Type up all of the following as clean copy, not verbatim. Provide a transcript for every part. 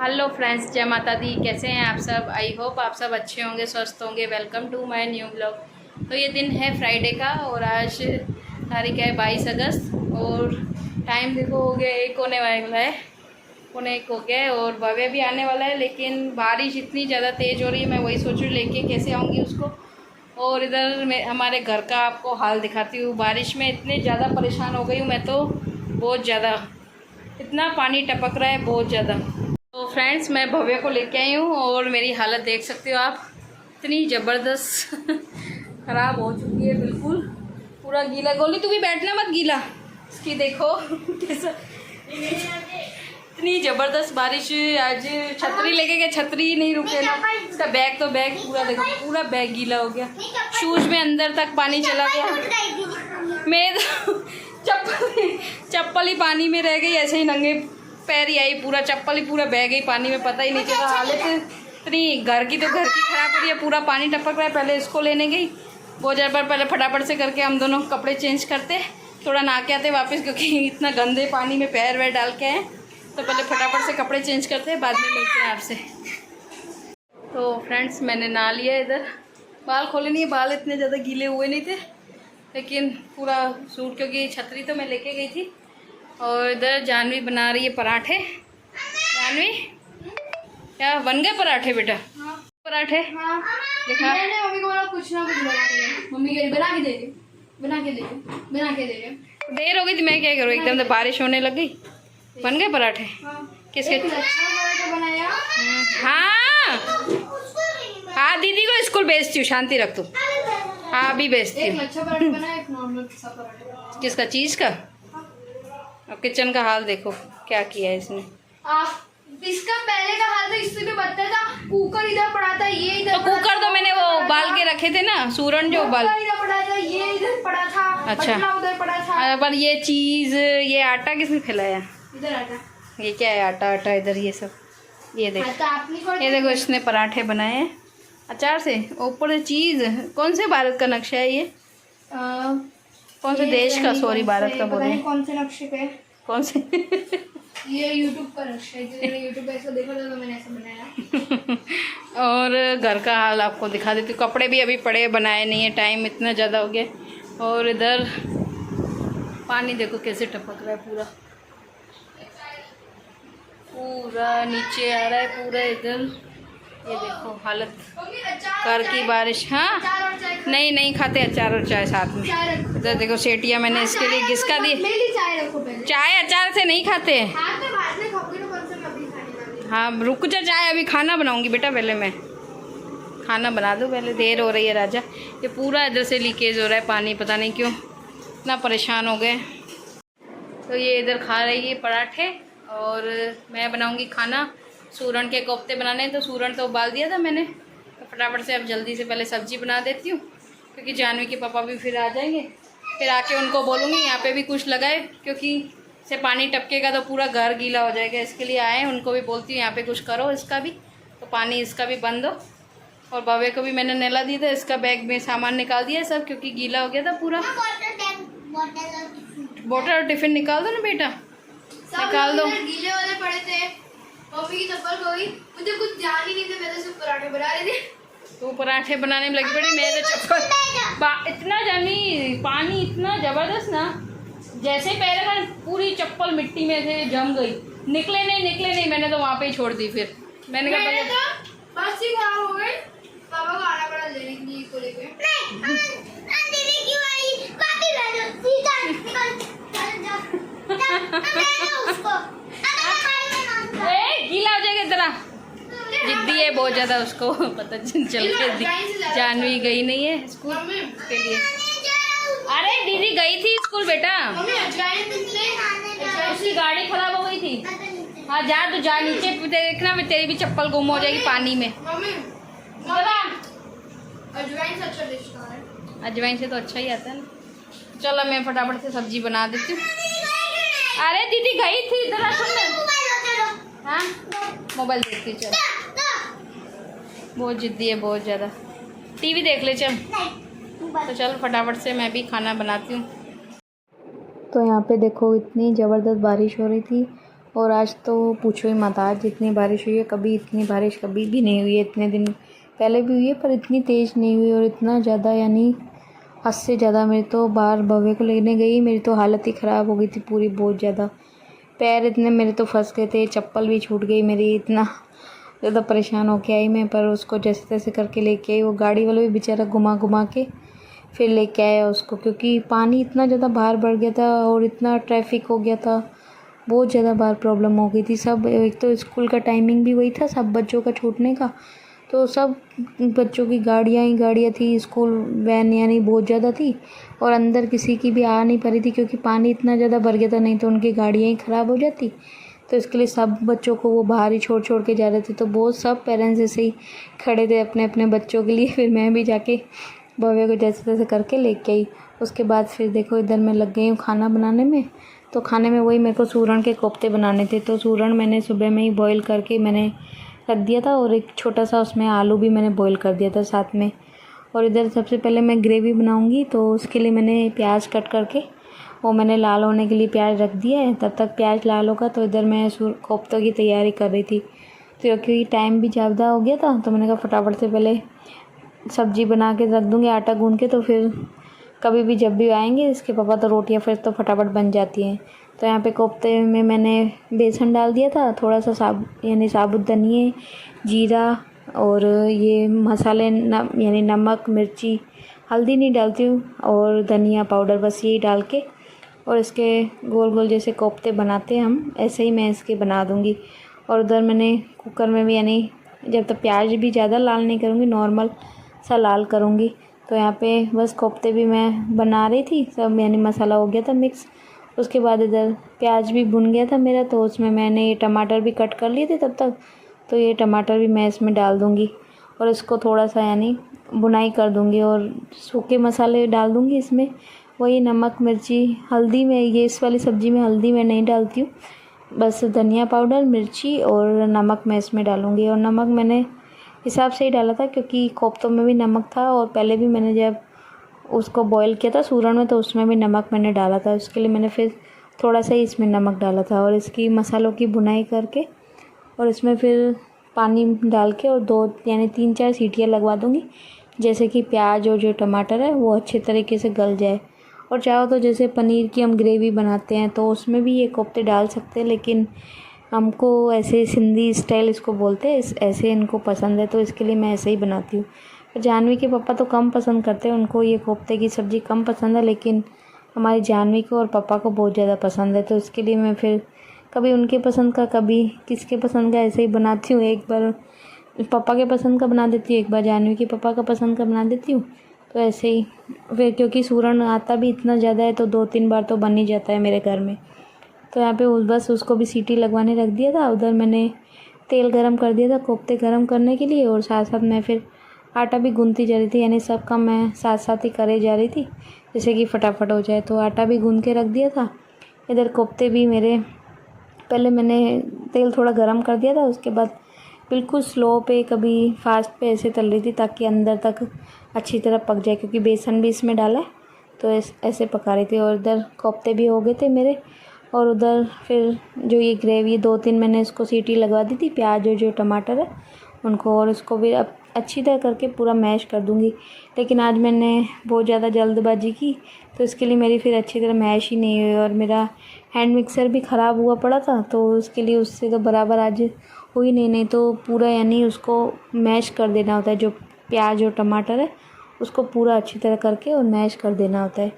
Hello friends, जय माता दी। कैसे हैं आप सब? आई होप आप सब अच्छे होंगे, स्वस्थ होंगे। Welcome to my new blog. तो ये दिन है फ्राइडे का और आज तारीख है 22 अगस्त और टाइम देखो हो गया 1 होने वाला है, 1:45 हो गया है और भव्य भी आने वाला है। लेकिन बारिश इतनी ज़्यादा तेज़ हो रही है, मैं वही सोच रही हूँ लेके कैसे आऊँगी उसको। और इधर मैं हमारे घर का आपको हाल दिखाती हूँ। बारिश में इतने ज़्यादा परेशान हो गई हूँ मैं तो, बहुत ज़्यादा, इतना पानी टपक रहा है बहुत ज़्यादा। तो फ्रेंड्स, मैं भव्य को लेके आई हूँ और मेरी हालत देख सकते हो आप, इतनी ज़बरदस्त ख़राब हो चुकी है, बिल्कुल पूरा गीला। गोली तू भी बैठना मत, गीला इसकी देखो कैसा, इतनी ज़बरदस्त बारिश। आज छतरी लेके गए, छतरी नहीं रुके ना। इसका बैग तो बैग पूरा देखो, पूरा बैग गीला हो गया, शूज़ में अंदर तक पानी चला गया। मैं तो चप्पल ही पानी में रह गई, ऐसे ही नंगे पैर ही आई, पूरा चप्पल ही पूरा बह गई पानी में, पता ही नहीं चला। हालत इतनी घर की खराब हो रही है, पूरा पानी टपक रहा है। पहले इसको लेने गई बहुत ज़्यादा, पहले फटाफट से करके हम दोनों कपड़े चेंज करते, थोड़ा नहा के आते वापस, क्योंकि इतना गंदे पानी में पैर वैर डाल के आए। तो पहले फटाफट से कपड़े चेंज करते हैं, बाद में मिलते हैं आपसे। तो फ्रेंड्स, मैंने नहा लिया। इधर बाल खोले नहीं, बाल इतने ज़्यादा गीले हुए नहीं थे, लेकिन पूरा सूट, क्योंकि छतरी तो मैं लेके गई थी। और इधर जानवी बना रही है पराठे। जानवी, क्या बन गए पराठे बेटा? हाँ। पराठे हाँ। दिखा। मैंने मम्मी को बोला कुछ ना कुछ बना के, मम्मी कह बना के दे रही, बना के दे रही, बना के दे रही। देर हो गई थी, मैं क्या करूँ, एकदम से बारिश होने लग गई। बन गए पराठे? हाँ। किसके? अच्छा पराठा बनाया। हाँ हाँ, दीदी को स्कूल भेजती हूँ, शांति रख तू। हाँ, अभी भेजती हूँ। अच्छा पराठा बनाया, एक नॉर्मल सा पराठा। किसका? चीज़ का? अब किचन का हाल देखो क्या किया है इसने। आप इसका पहले का हाल तो इससे भी बदतर था। कुकर इधर पड़ा था, ये इधर। तो कुकर तो मैंने वो उबाल के रखे थे ना, सूरन जो उबाल। इधर पड़ा था, ये इधर पड़ा था। अच्छा, उधर पड़ा था। पर ये चीज, ये आटा किसने फैलाया? इधर आटा। ये क्या है? आटा आटा इधर, ये सब ये देखो, ये देखो इसने पराठे बनाए हैं अचार से, ऊपर चीज। कौन से भारत का नक्शा है ये? कौन से देश का? सॉरी, भारत का बोले। कौन से नक्शे पे? कौन से? ये यूट्यूब का नक्शा है, मैंने यूट्यूब पे ऐसा देखा था तो मैंने ऐसा बनाया। और घर का हाल आपको दिखा देती हूँ। कपड़े भी अभी पड़े, बनाए नहीं है, टाइम इतना ज़्यादा हो गया। और इधर पानी देखो कैसे टपक रहा है, पूरा पूरा नीचे आ रहा है, पूरा इधर। ये देखो हालत, घर की बारिश। हाँ, नहीं नहीं खाते अचार और चाय साथ में। इधर देखो सेटिया मैंने इसके लिए घिसका दी। चाय अचार से नहीं खाते। हाँ, रुक जा, चाय अभी खाना बनाऊंगी बेटा, पहले मैं खाना बना दूँ, पहले देर हो रही है राजा। ये पूरा इधर से लीकेज हो रहा है पानी, पता नहीं क्यों, इतना परेशान हो गए। तो ये इधर खा रही है पराठे और मैं बनाऊंगी खाना। सूरन के कोफ्ते बनाने हैं, तो सूरन तो उबाल दिया था मैंने, तो फटाफट से अब जल्दी से पहले सब्ज़ी बना देती हूँ, क्योंकि जानवी के पापा भी फिर आ जाएंगे। फिर आके उनको बोलूँगी यहाँ पे भी कुछ लगाए, क्योंकि से पानी टपकेगा तो पूरा घर गीला हो जाएगा। इसके लिए आए, उनको भी बोलती हूँ यहाँ पे कुछ करो, इसका भी तो पानी इसका भी बंद हो। और बाबे को भी मैंने नेला दिया था, इसका बैग में सामान निकाल दिया सब, क्योंकि गीला हो गया था पूरा। बोतल और टिफिन निकाल दो ना बेटा, निकाल दो। गीले वाले पड़े थे, मम्मी की चप्पल खो गई, मुझे कुछ ध्यान ही नहीं था, मैं तो सिर्फ पराठे बना रही थी। तो पराठे बनाने में लगी पड़ी, मैं तो चप्पल इतना जानी, पानी इतना ज़बरदस्त ना, जैसे पैर में पूरी चप्पल मिट्टी में से जम गई, निकले नहीं, मैंने तो वहाँ पे ही छोड़ दी। फिर मैंने कहा बस ही खराब हो गई, पापा को आना पड़ा लेने को लेके। गीला हो जाएगा इतना, जिद्दी है बहुत ज़्यादा, उसको पता चल के। जानवी गई नहीं है स्कूल के लिए। अरे दीदी गई थी स्कूल बेटा, उसकी गाड़ी खराब हो गई थी। हाँ जा, तो जा नीचे देखना, तेरी भी चप्पल गुम हो जाएगी पानी में। अजवाइन से तो अच्छा ही आता है ना। चलो मैं फटाफट से सब्जी बना देती हूँ। अरे दीदी गई थी, इधर सुन। हाँ, मोबाइल देखती चल, बहुत जिद्दी है बहुत ज़्यादा। टीवी देख ले चल। तो चल फटाफट से मैं भी खाना बनाती हूँ। तो यहाँ पे देखो इतनी ज़बरदस्त बारिश हो रही थी और आज तो पूछो ही मत, आज जितनी बारिश हुई है, कभी इतनी बारिश कभी भी नहीं हुई है। इतने दिन पहले भी हुई है पर इतनी तेज़ नहीं हुई, और इतना ज़्यादा यानी हद से ज़्यादा। मेरी तो बाहर भव्य को लेने गई, मेरी तो हालत ही ख़राब हो गई थी पूरी, बहुत ज़्यादा। पैर इतने मेरे तो फंस गए थे, चप्पल भी छूट गई मेरी, इतना ज़्यादा परेशान होके आई मैं। पर उसको जैसे तैसे करके लेके आई, वो गाड़ी वाला भी बेचारा घुमा घुमा के फिर लेके आया उसको, क्योंकि पानी इतना ज़्यादा बाहर बढ़ गया था और इतना ट्रैफिक हो गया था, बहुत ज़्यादा बाहर प्रॉब्लम हो गई थी। सब, एक तो स्कूल का टाइमिंग भी वही था सब बच्चों का छूटने का, तो सब बच्चों की गाड़ियाँ ही गाड़ियाँ थी, स्कूल वैन यानी बहुत ज़्यादा थी, और अंदर किसी की भी आ नहीं पा रही थी क्योंकि पानी इतना ज़्यादा भर गया था, नहीं तो उनकी गाड़ियाँ ही ख़राब हो जाती। तो इसके लिए सब बच्चों को वो बाहर ही छोड़ छोड़ के जा रहे थे। तो बहुत सब पेरेंट्स ऐसे ही खड़े थे अपने अपने बच्चों के लिए। फिर मैं भी जाके भव्य को जैसे तैसे करके लेके आई। उसके बाद फिर देखो इधर मैं लग गई हूँ खाना बनाने में। तो खाने में वही मेरे को सूरन के कोफ्ते बनाने थे, तो सूरन मैंने सुबह में ही बॉईल करके मैंने रख दिया था, और एक छोटा सा उसमें आलू भी मैंने बॉईल कर दिया था साथ में। और इधर सबसे पहले मैं ग्रेवी बनाऊंगी, तो उसके लिए मैंने प्याज कट करके वो मैंने लाल होने के लिए प्याज रख दिया है। तब तक प्याज लाल होगा तो इधर मैं कोफ्तों की तैयारी कर रही थी। तो क्योंकि टाइम भी ज़्यादा हो गया था, तो मैंने कहा फटाफट से पहले सब्ज़ी बना के रख दूँगी आटा गूँध के, तो फिर कभी भी जब भी आएंगे इसके पापा तो रोटियां फिर तो फटाफट बन जाती हैं। तो यहाँ पे कोफ्ते में मैंने बेसन डाल दिया था, थोड़ा सा यानी साबुत धनिए, जीरा, और ये मसाले यानी नमक, मिर्ची, हल्दी नहीं डालती हूँ, और धनिया पाउडर, बस यही डाल के और इसके गोल गोल जैसे कोफ्ते बनाते हैं हम, ऐसे ही मैं इसके बना दूँगी। और उधर मैंने कुकर में भी यानी जब तक प्याज भी ज़्यादा लाल नहीं करूँगी, नॉर्मल सा लाल करूँगी। तो यहाँ पे बस कोफ्ते भी मैं बना रही थी सब, यानी मसाला हो गया था मिक्स। उसके बाद इधर प्याज भी भुन गया था मेरा, तो उसमें मैंने ये टमाटर भी कट कर लिए थे तब तक। तो ये टमाटर भी मैं इसमें डाल दूँगी और इसको थोड़ा सा यानी भुनाई कर दूँगी, और सूखे मसाले डाल दूँगी इसमें, वही नमक, मिर्ची, हल्दी। में ये इस वाली सब्ज़ी में हल्दी मैं नहीं डालती हूँ, बस धनिया पाउडर, मिर्ची और नमक मैं इसमें डालूँगी। और नमक मैंने हिसाब से ही डाला था क्योंकि कोफ्तों में भी नमक था, और पहले भी मैंने जब उसको बॉईल किया था सूरन में तो उसमें भी नमक मैंने डाला था, उसके लिए मैंने फिर थोड़ा सा ही इसमें नमक डाला था। और इसकी मसालों की भुनाई करके और इसमें फिर पानी डाल के और 2 यानी 3-4 सीटियाँ लगवा दूँगी, जैसे कि प्याज और जो टमाटर है वो अच्छे तरीके से गल जाए। और चाहो तो जैसे पनीर की हम ग्रेवी बनाते हैं तो उसमें भी ये कोफ्ते डाल सकते हैं, लेकिन हमको ऐसे सिंधी स्टाइल इसको बोलते हैं, ऐसे इनको पसंद है, तो इसके लिए मैं ऐसे ही बनाती हूँ। पर जानवी के पापा तो कम पसंद करते हैं, उनको ये कोफ्ते की सब्ज़ी कम पसंद है, लेकिन हमारी जानवी को और पापा को बहुत ज़्यादा पसंद है। तो इसके लिए मैं फिर कभी उनके पसंद का, कभी किसके पसंद का ऐसे ही बनाती हूँ। एक बार पापा के पसंद का बना देती हूँ, एक बार जानवी के पापा का पसंद का बना देती हूँ। तो ऐसे ही फिर क्योंकि सूरन आता भी इतना ज़्यादा है तो 2-3 बार तो बन ही जाता है मेरे घर में। तो यहाँ पे बस उसको भी सीटी लगवाने रख दिया था। उधर मैंने तेल गरम कर दिया था कोफ्ते गरम करने के लिए, और साथ साथ मैं फिर आटा भी गूँथती जा रही थी, यानी सब काम मैं साथ साथ ही करे जा रही थी जैसे कि फटाफट हो जाए। तो आटा भी गूँथ के रख दिया था। इधर कोफ्ते भी मेरे पहले मैंने तेल थोड़ा गरम कर दिया था, उसके बाद बिल्कुल स्लो पे कभी फास्ट पे ऐसे तल रही थी ताकि अंदर तक अच्छी तरह पक जाए, क्योंकि बेसन भी इसमें डाला है तो ऐसे पका रही थी। और इधर कोफ्ते भी हो गए थे मेरे, और उधर फिर जो ये ग्रेवी 2-3 मैंने इसको सीटी लगवा दी थी, प्याज और जो टमाटर है उनको, और इसको भी अब अच्छी तरह करके पूरा मैश कर दूँगी। लेकिन आज मैंने बहुत ज़्यादा जल्दबाजी की तो इसके लिए मेरी फिर अच्छी तरह मैश ही नहीं हुई, और मेरा हैंड मिक्सर भी ख़राब हुआ पड़ा था, तो उसके लिए उससे तो बराबर आज हुई नहीं तो पूरा यानी उसको मैश कर देना होता है, जो प्याज और टमाटर है उसको पूरा अच्छी तरह करके और मैश कर देना होता है।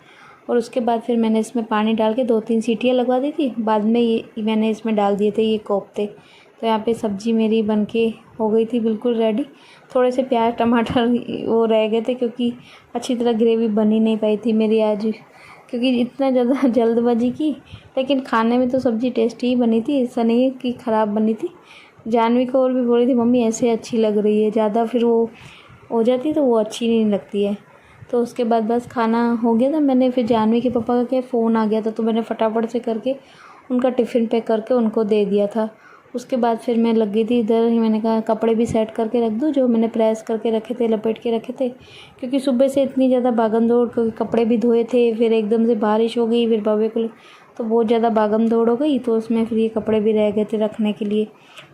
और उसके बाद फिर मैंने इसमें पानी डाल के 2-3 सीटियाँ लगवा दी थी, बाद में ये मैंने इसमें डाल दिए थे ये कोफ्ते। तो यहाँ पे सब्ज़ी मेरी बनके हो गई थी बिल्कुल रेडी। थोड़े से प्याज टमाटर वो रह गए थे क्योंकि अच्छी तरह ग्रेवी बन ही नहीं पाई थी मेरी आज, क्योंकि इतना ज़्यादा जल्दबाजी की। लेकिन खाने में तो सब्ज़ी टेस्टी ही बनी थी, ऐसा नहीं है कि ख़राब बनी थी। जानवी को और भी बोल रही थी मम्मी ऐसे अच्छी लग रही है, ज़्यादा फिर वो हो जाती तो वो अच्छी नहीं लगती है। तो उसके बाद बस खाना हो गया था। मैंने फिर जानवी के पापा का क्या फ़ोन आ गया था, तो मैंने फटाफट से करके उनका टिफ़िन पैक करके उनको दे दिया था। उसके बाद फिर मैं लग गई थी इधर ही, मैंने कहा कपड़े भी सेट करके रख दूँ जो मैंने प्रेस करके रखे थे, लपेट के रखे थे, क्योंकि सुबह से इतनी ज़्यादा भागम दौड़, क्योंकि कपड़े भी धोए थे, फिर एकदम से बारिश हो गई, फिर बाबे को तो बहुत ज़्यादा भागम दौड़ हो गई, तो उसमें फिर ये कपड़े भी रह गए थे रखने के लिए।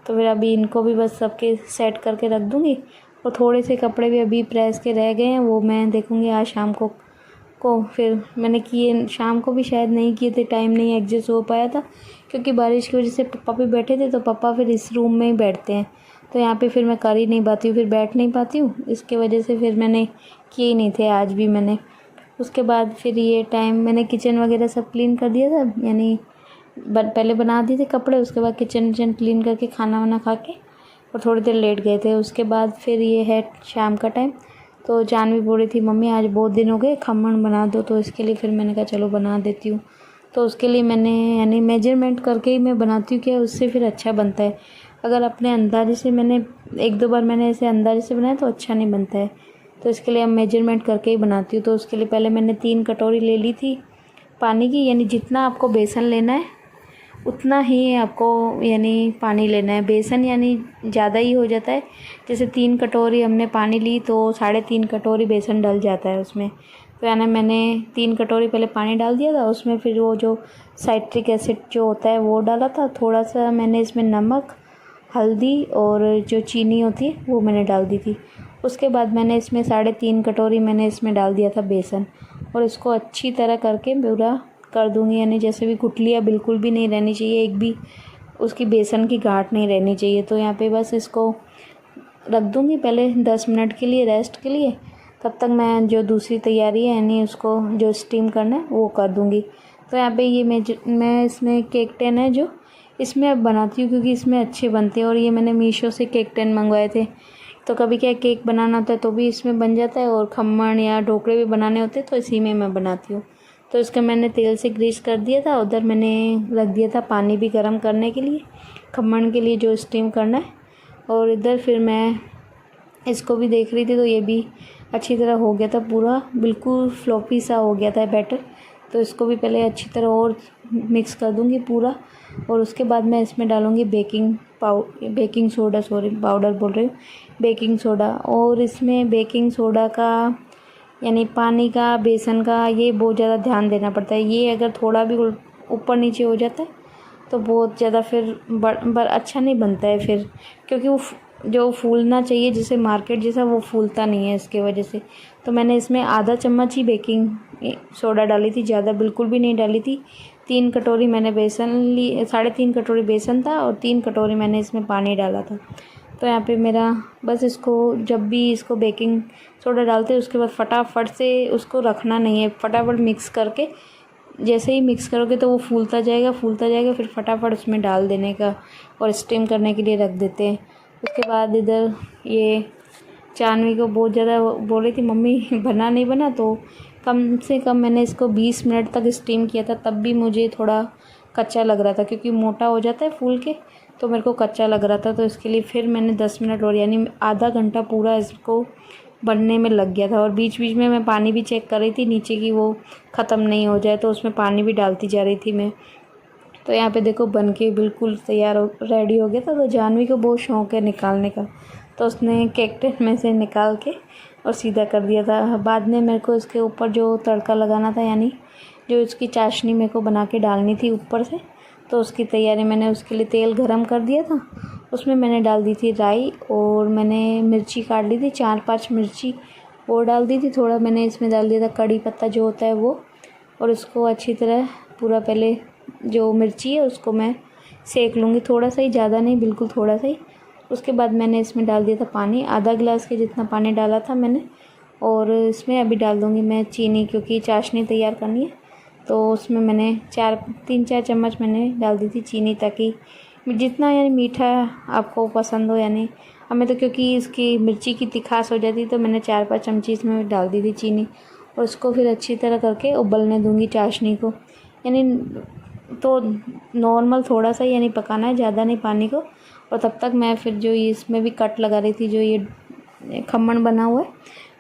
तो फिर अभी इनको भी बस सबके सेट करके रख दूँगी। और थोड़े से कपड़े भी अभी प्रेस के रह गए हैं, वो मैं देखूँगी आज शाम को फिर मैंने किए, शाम को भी शायद नहीं किए थे, टाइम नहीं एडजस्ट हो पाया था क्योंकि बारिश की वजह से पापा भी बैठे थे। तो पापा फिर इस रूम में ही बैठते हैं, तो यहाँ पे फिर मैं कर ही नहीं पाती हूँ, फिर बैठ नहीं पाती हूँ, इसके वजह से फिर मैंने किए ही नहीं थे आज भी मैंने। उसके बाद फिर ये टाइम मैंने किचन वगैरह सब क्लीन कर दिया था, यानी पहले बना दिए थे कपड़े, उसके बाद किचन क्लीन करके खाना वाना खा के और थोड़ी देर लेट गए थे। उसके बाद फिर ये है शाम का टाइम। तो जानवी बोल रही थी मम्मी आज बहुत दिन हो गए खमण बना दो, तो इसके लिए फिर मैंने कहा चलो बना देती हूँ। तो उसके लिए मैंने यानी मेजरमेंट करके ही मैं बनाती हूँ, क्या उससे फिर अच्छा बनता है। अगर अपने अंदाजे से मैंने 1-2 बार मैंने ऐसे अंदाजे से बनाया तो अच्छा नहीं बनता है, तो इसके लिए अब मेजरमेंट करके ही बनाती हूँ। तो उसके लिए पहले मैंने 3 कटोरी ले ली थी पानी की, यानी जितना आपको बेसन लेना है उतना ही आपको यानी पानी लेना है। बेसन यानी ज़्यादा ही हो जाता है, जैसे 3 कटोरी हमने पानी ली तो 3.5 कटोरी बेसन डल जाता है उसमें। तो यानी मैंने 3 कटोरी पहले पानी डाल दिया था, उसमें फिर वो जो साइट्रिक एसिड जो होता है वो डाला था, थोड़ा सा मैंने इसमें नमक, हल्दी और जो चीनी होती है वो मैंने डाल दी थी। उसके बाद मैंने इसमें 3.5 कटोरी मैंने इसमें डाल दिया था बेसन, और इसको अच्छी तरह करके पूरा कर दूँगी, यानी जैसे भी गुठलियाँ बिल्कुल भी नहीं रहनी चाहिए, एक भी उसकी बेसन की गांठ नहीं रहनी चाहिए। तो यहाँ पे बस इसको रख दूँगी पहले 10 मिनट के लिए रेस्ट के लिए। तब तक मैं जो दूसरी तैयारी है यानी उसको जो स्टीम करना है वो कर दूँगी। तो यहाँ पे ये मैं इसमें केक टिन है जो इसमें अब बनाती हूँ क्योंकि इसमें अच्छे बनते हैं, और ये मैंने मीशो से केक टिन मंगवाए थे। तो कभी क्या केक बनाना होता है तो भी इसमें बन जाता है, और खम्मन या ढोकले भी बनाने होते हैं तो इसी में मैं बनाती हूँ। तो इसका मैंने तेल से ग्रीस कर दिया था, उधर मैंने रख दिया था पानी भी गर्म करने के लिए खम्मन के लिए जो स्टीम करना है। और इधर फिर मैं इसको भी देख रही थी, तो ये भी अच्छी तरह हो गया था, पूरा बिल्कुल फ्लॉपी सा हो गया था बैटर। तो इसको भी पहले अच्छी तरह और मिक्स कर दूँगी पूरा, और उसके बाद मैं इसमें डालूँगी बेकिंग सोडा। और इसमें बेकिंग सोडा का यानी पानी का, बेसन का, ये बहुत ज़्यादा ध्यान देना पड़ता है। ये अगर थोड़ा भी ऊपर नीचे हो जाता है तो बहुत ज़्यादा फिर अच्छा नहीं बनता है फिर, क्योंकि वो जो फूलना चाहिए जैसे मार्केट जैसा वो फूलता नहीं है इसके वजह से। तो मैंने इसमें आधा चम्मच ही बेकिंग सोडा डाली थी, ज़्यादा बिल्कुल भी नहीं डाली थी। 3 कटोरी मैंने बेसन ली, 3.5 कटोरी बेसन था और 3 कटोरी मैंने इसमें पानी डाला था। तो यहाँ पे मेरा बस इसको जब भी इसको बेकिंग सोडा डालते हैं उसके बाद फटाफट से उसको रखना नहीं है, फटाफट मिक्स करके जैसे ही मिक्स करोगे तो वो फूलता जाएगा, फिर फटाफट उसमें डाल देने का और स्टीम करने के लिए रख देते हैं। उसके बाद इधर ये जानवी को बहुत ज़्यादा बोल रही थी मम्मी बना नहीं बना, तो कम से कम मैंने इसको 20 मिनट तक स्टीम किया था, तब भी मुझे थोड़ा कच्चा लग रहा था क्योंकि मोटा हो जाता है फूल के, तो मेरे को कच्चा लग रहा था। तो इसके लिए फिर मैंने 10 मिनट और यानी आधा घंटा पूरा इसको बनने में लग गया था। और बीच बीच में मैं पानी भी चेक कर रही थी नीचे की वो ख़त्म नहीं हो जाए, तो उसमें पानी भी डालती जा रही थी मैं। तो यहाँ पे देखो बन के बिल्कुल रेडी हो गया था। तो जानवी को बहुत शौक़ है निकालने का, तो उसने केक टिन में से निकाल के और सीधा कर दिया था। बाद में मेरे को इसके ऊपर जो तड़का लगाना था, यानी जो इसकी चाशनी मेरे को बना के डालनी थी ऊपर से, तो उसकी तैयारी मैंने उसके लिए तेल गरम कर दिया था। उसमें मैंने डाल दी थी राई, और मैंने मिर्ची काट ली थी 4-5 मिर्ची वो डाल दी थी। थोड़ा मैंने इसमें डाल दिया था कड़ी पत्ता जो होता है वो, और उसको अच्छी तरह पूरा पहले जो मिर्ची है उसको मैं सेक लूँगी, थोड़ा सा ही, ज़्यादा नहीं, बिल्कुल थोड़ा सा ही। उसके बाद मैंने इसमें डाल दिया था पानी, आधा गिलास के जितना पानी डाला था मैंने। और इसमें अभी डाल दूँगी मैं चीनी, क्योंकि चाशनी तैयार करनी है। तो उसमें मैंने 3-4 चम्मच मैंने डाल दी थी चीनी, ताकि जितना यानी मीठा आपको पसंद हो, यानी हमें तो क्योंकि इसकी मिर्ची की तिखास हो जाती, तो मैंने 4-5 चमची इसमें डाल दी थी चीनी। और उसको फिर अच्छी तरह करके उबलने दूँगी चाशनी को, यानी तो नॉर्मल थोड़ा सा यानी पकाना है, ज़्यादा नहीं पानी को। और तब तक मैं फिर जो इसमें भी कट लगा रही थी, जो ये खम्मन बना हुआ है,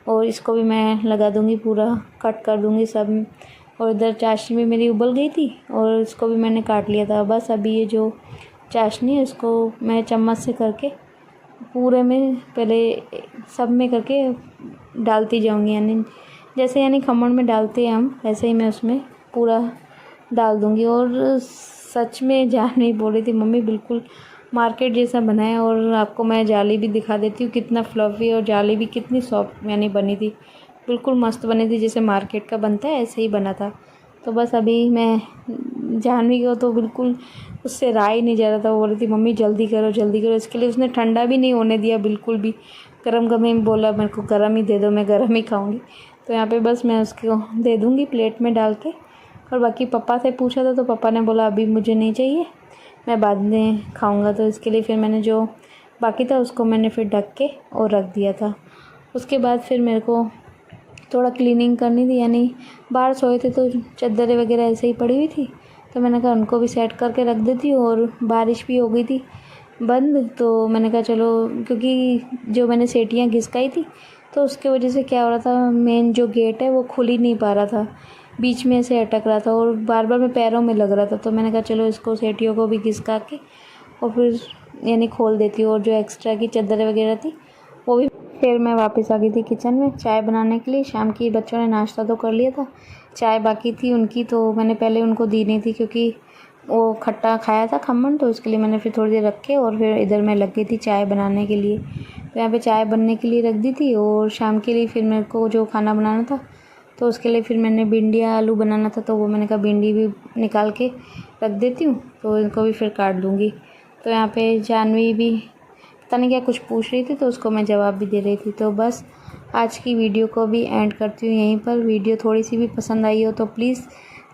और इसको भी मैं लगा दूँगी, पूरा कट कर दूँगी सब। और इधर चाशनी भी मेरी उबल गई थी और इसको भी मैंने काट लिया था। बस अभी ये जो चाशनी है इसको मैं चम्मच से करके पूरे में पहले सब में करके डालती जाऊंगी, यानी जैसे यानी खमण में डालते हैं हम, वैसे ही मैं उसमें पूरा डाल दूँगी। और सच में जानवी बोल रही थी मम्मी बिल्कुल मार्केट जैसा बना है, और आपको मैं जाली भी दिखा देती हूँ कितना फ्लफ़ी, और जाली भी कितनी सॉफ्ट यानी बनी थी, बिल्कुल मस्त बनी थी जैसे मार्केट का बनता है ऐसे ही बना था। तो बस अभी मैं जानवी को तो बिल्कुल उससे रहा ही नहीं जा रहा था, वो बोल रही थी मम्मी जल्दी करो। इसके लिए उसने ठंडा भी नहीं होने दिया बिल्कुल भी, गरम ही बोला मेरे को गरम ही दे दो, मैं गरम ही खाऊँगी। तो यहाँ पे बस मैं उसको दे दूँगी प्लेट में डाल के। और बाकी पापा से पूछा था तो पापा ने बोला अभी मुझे नहीं चाहिए, मैं बाद में खाऊंगा। तो इसके लिए फिर मैंने जो बाकी था उसको मैंने फिर ढक के और रख दिया था। उसके बाद फिर मेरे को थोड़ा क्लीनिंग करनी थी, यानी बाहर सोए थे तो चादरें वगैरह ऐसे ही पड़ी हुई थी, तो मैंने कहा उनको भी सेट करके रख देती हूँ। और बारिश भी हो गई थी बंद, तो मैंने कहा चलो, क्योंकि जो मैंने सेटियाँ घिसकाई थी तो उसके वजह से क्या हो रहा था, मेन जो गेट है वो खुल ही नहीं पा रहा था, बीच में से अटक रहा था और बार बार मैं पैरों में लग रहा था। तो मैंने कहा चलो इसको सेटियों को भी घिसका के और फिर यानी खोल देती हूँ। और जो एक्स्ट्रा की चादरें वगैरह थी वो भी। फिर मैं वापस आ गई थी किचन में चाय बनाने के लिए। शाम की बच्चों ने नाश्ता तो कर लिया था, चाय बाकी थी उनकी, तो मैंने पहले उनको दी नहीं थी क्योंकि वो खट्टा खाया था खमन, तो इसके लिए मैंने फिर थोड़ी देर रखे और फिर इधर मैं लग गई थी चाय बनाने के लिए। तो यहाँ पे चाय बनने के लिए रख दी थी। और शाम के लिए फिर मेरे को जो खाना बनाना था तो उसके लिए फिर मैंने भिंडी आलू बनाना था, तो वो मैंने कहा भिंडी भी निकाल के रख देती हूँ, तो इनको भी फिर काट दूँगी। तो यहाँ पे जानवी भी पता नहीं क्या कुछ पूछ रही थी, तो उसको मैं जवाब भी दे रही थी। तो बस आज की वीडियो को भी एंड करती हूँ यहीं पर। वीडियो थोड़ी सी भी पसंद आई हो तो प्लीज़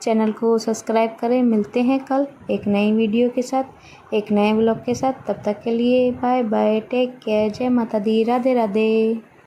चैनल को सब्सक्राइब करें। मिलते हैं कल एक नई वीडियो के साथ, एक नए ब्लॉग के साथ। तब तक के लिए बाय बाय, टेक केयर, जय माता दी, राधे राधे।